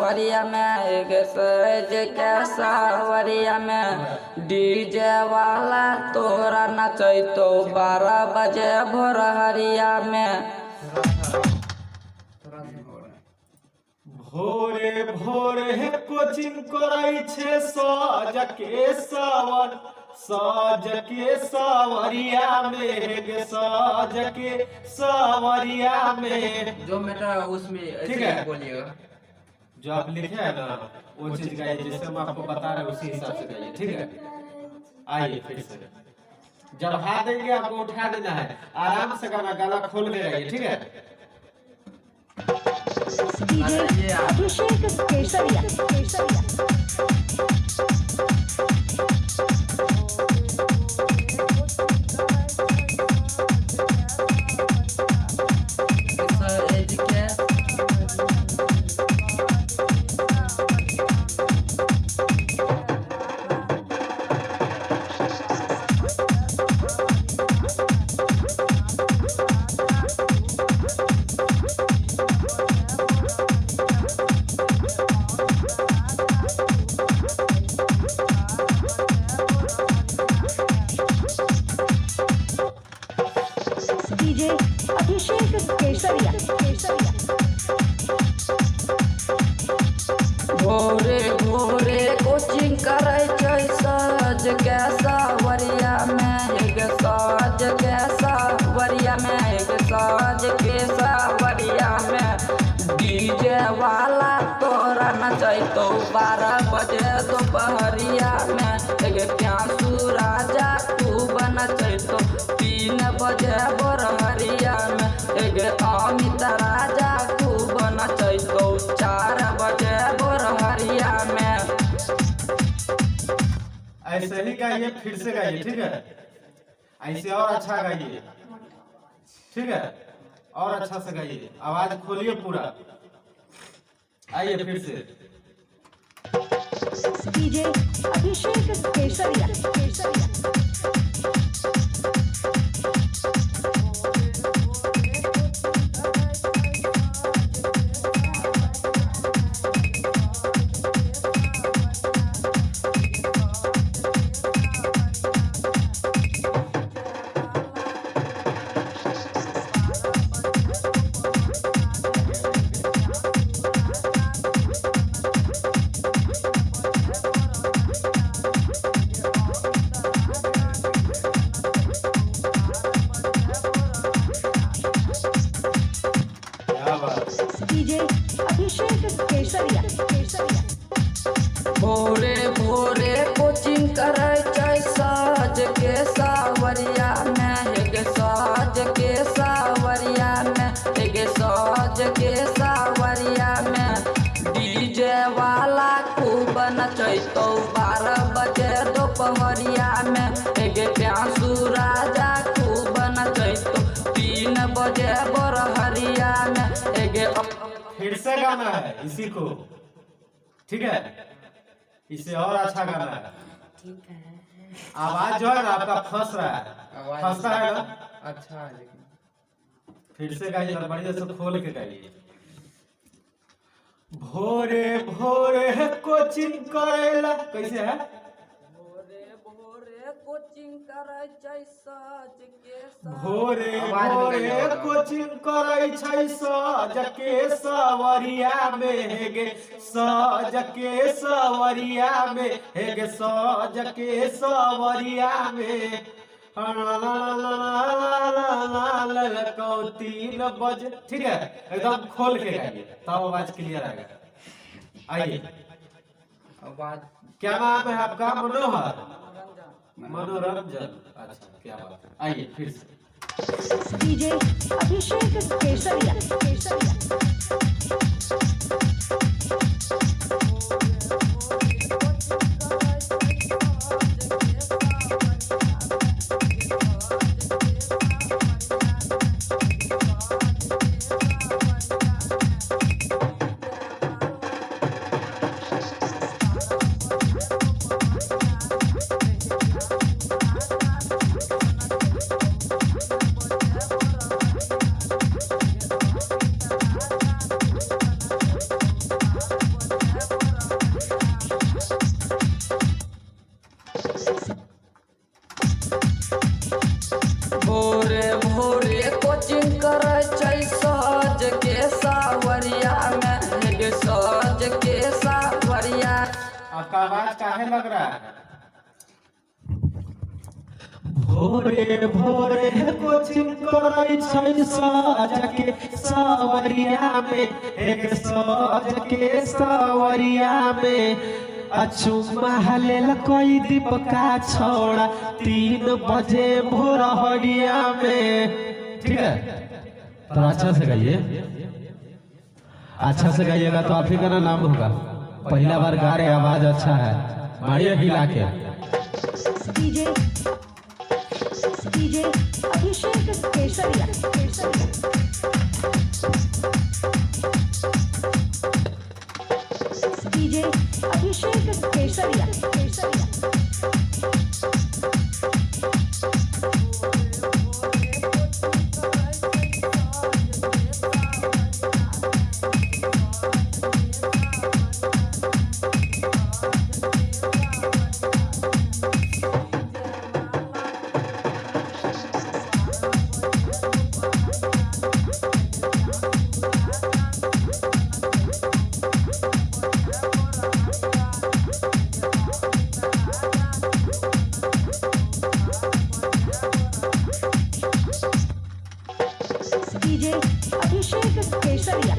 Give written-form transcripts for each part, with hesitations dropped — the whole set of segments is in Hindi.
सावरिया में एक सज के सावरिया में डीजे वाला तोरा नचैतो 12 बजे भोर हरिया में। भोरे भोरे कोचिंग कराई छे साज के सावरिया में गे साज के सावरिया में। जो मेटा उसमें ठीक है बोलिएगा, जो आप लिखे है ना वो चीज गाइए, जैसे हम आपको बता रहे हैं उसी हिसाब से गाइए। ठीक है, आइए फिर से जब हाथ देंगे आपको उठा देना है, आराम से गाना गला खोल के गाइए। ठीक है, डीजे अभिषेक केसरिया। डीजे अभिषेक केसरिया। भोरे भोरे कोचिंग करे छै सज के सावरिया में एक सज के सावरिया में एक सज के सावरिया में डीजे वाला तोरा नचैतो 12 बजे दोपहरिया में। एक प्यासू राजा खूब नचैतो 3 बजे भोरहरिया में। एक अमित राजा खूब नचैतो 4 बजे भोरहरिया में। ऐसे ही गाइए, फिर से गाइए। ठीक है, ऐसे और अच्छा गाइए। ठीक है, और अच्छा से गाइए, आवाज खोलिए पूरा। आइए फिर से डीजे अभिषेक केसरिया। डीजे अभिषेक केसरिया। भोरे भोरे कोचिंग करे छै साज के सावरिया में एक साज के सावरिया में। एक साज के सावरिया में डीजे वाला खूब नचैतो 12 बजे दोपहरिया में। एक प्यासू राजा खूब नचैतो 3 बजे भोरहरिया में। एक फिर से गाना है इसी को। ठीक है, इसे और अच्छा गाना है। ठीक है। आवाज जो है ना आपका फंस रहा है, फंसता है ना। अच्छा है, लेकिन फिर से गाइए और बढ़िया से खोल के गाइए। भोरे भोरे कोचिंग करेला, कैसे है? भोरे भोरे कोचिंग करे छै साज के भोरे भोरे कोचिंग करे छै साज के सावरिया में गे साज के सावरिया में गे साज के सावरिया में। 3 बजे। ठीक है, एकदम खोल के गाइए तब आवाज क्लियर आएगा। आइए, आवाज क्या नाम है आपका? मनोरंजन। अच्छा, क्या बात है। आइए फिर से डीजे अभिषेक केसरिया। आवाज काहे लग रहा है? भोरे भोरे कोचिंग करे छै साज के सावरिया में, एक साज के सावरिया में अचुम्मा लेल कोई दीपका छोड़ा 3 बजे भोर हरिया में। ठीक है, तो अच्छा से गाइए, अच्छा से गाइएगा तो आप ही का नाम होगा। पहला बार गा रहे, आवाज अच्छा है, मारिए हिला के। डीजे अभिषेक केसरिया डीजे अभिषेक केसरिया डीजे अभिषेक केसरिया।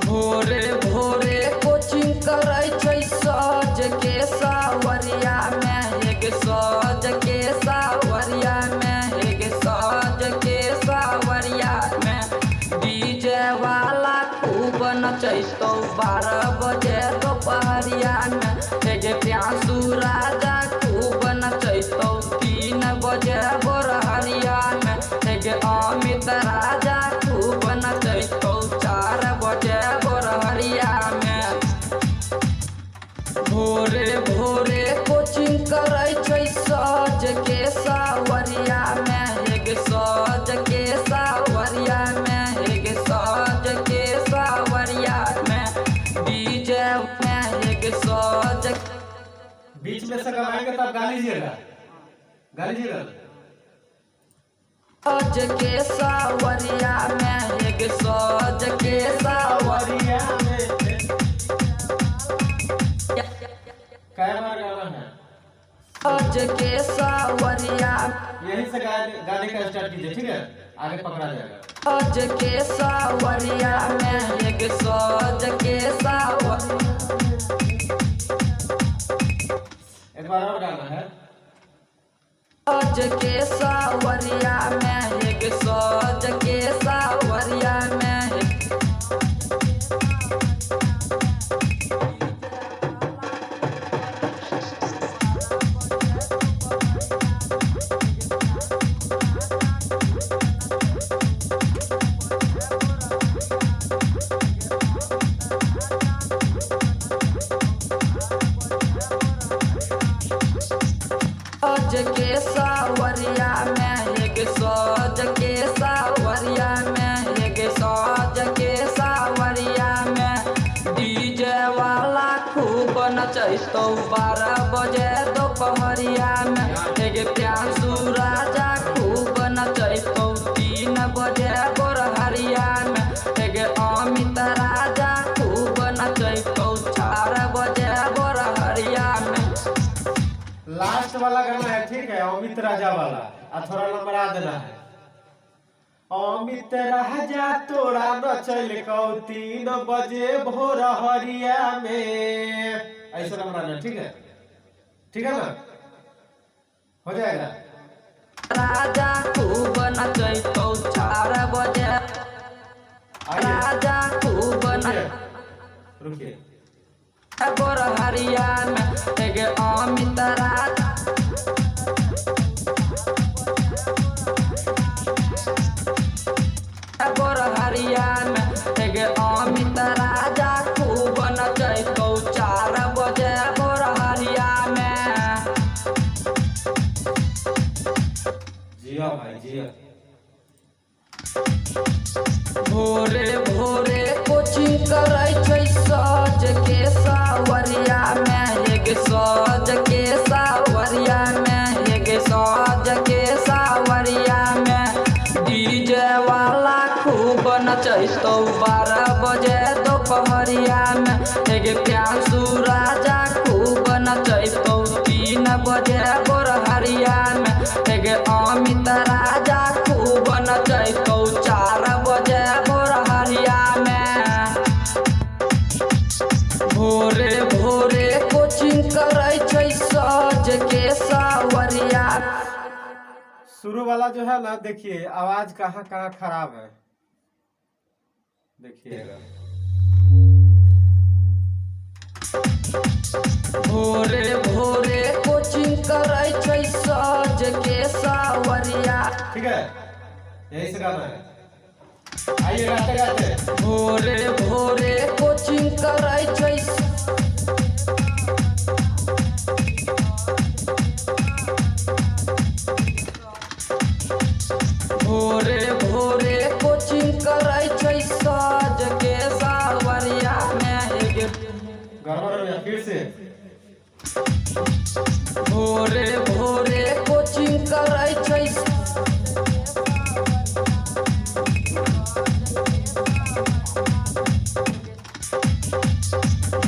भोरे भोरे कोचिंग करे छै साज के सावरिया में, एक साज के सावरिया में, एक साज के सावरिया में डीजे वाला खूब नचैतो 12 बजे दोपहरिया में, एक प्यासू राजा खूब नचैतो 3 बजे भोरहरिया में, एक अमित राजा खूब नचैतो 4 बजे भोरहरिया में। भोरे भोरे कोचिंग करे छै साज के सावरिया में, एक साज के सावरिया में, एक साज के सावरिया में डीजे में, एक साज। बीच में से गवाएंगे तब गा लीजिएगा, गा लीजिएगा। साज के सावरिया में, एक साज के सावरिया में। कै बार गाना है? साज के सावरिया, यहीं से गाने का स्टार्ट कीजिए, ठीक है, आगे पकड़ा जाएगा। साज के सावरिया में, एक साज के सावरिया। एक बार और गाना है। साज के सावरिया में, एक साज के सावरिया में। साज के सावरिया में, एक साज के सावरिया में, एक साज के सावरिया में डीजे वाला खूब नचैतो 12 बजे दोपहरिया में, एक प्यासू राजा खूब नचैतो 3 बजे भोरहरिया में, एक अमित राजा खूब नचैतो 4 बजे भोरहरिया में। लास्ट वाला गाना है, ठीक है, अमित राजा वाला, और थोड़ा नंबरा देना है। अमित राजा तोरा नचल कौ 3 बजे भोर हरिया में, ऐसा नंबरा है, ठीक है, ठीक है ना, हो जाएगा। राजा खूब नचैतो 4 बजे, राजा खूब रुकिए, भोरहरिया में, एक अमित राजा। भोरहरिया में, एक अमित राजा खूब नचैतो 4 बजे भोरहरिया में। जिया भाई जिया। भोरे भोरे कोचिंग करे छै साज के सावरिया में, एक साज के सावरिया में, एक साज के सावरिया में डीजे वाला खूब नचैतो 12 बजे दोपहर दोपहरिया में एक प्यासू राजा खूब नचैतौ 3 बजे भोरहरिया में एक अमित राजा खूब नचैतौ 4 बजे भोरहरिया में। भोरे भोरे कोचिंग करै छै सज के सावरिया। शुरू वाला जो है ना, देखिए आवाज कहाँ कहाँ खराब है, देखिएगा। भोरे भोरे कोचिंग करै छै सज के सावरिया। ठीक है, यही से गाना है। आइए गाते गाते। भोरे भोरे कोचिंग करै छै भोरे भोरे कोचिंग करै छै सज के सावरिया में एक गड़बड़ हो गया, फिर से। भोरे भोरे कोचिंग करै छै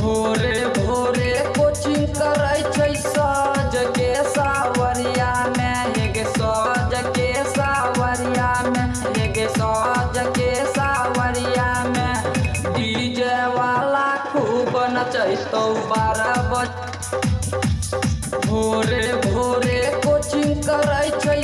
भोरे भोरे कोचिंग करै छै सज के सावरिया में एक सज के सावरिया में एक सज के सावरिया में। डीजे वाला खूब नचैतौ 12 बजे। भोरे भोरे कोचिंग करै छै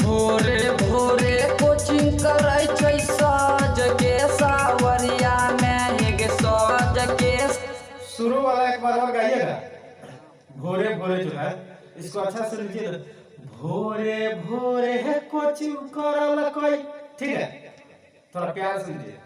भोरे भोरे कोचिंग करै छै सज के सावरिया में एक सज के। शुरू वाला एक बार और गाइएगा। भोरे भोरे जो है इसको अच्छा से लीजिए ना। भोरे भोरे है कोचिंग करल कोई, ठीक है, थोड़ा प्यार से लीजिए।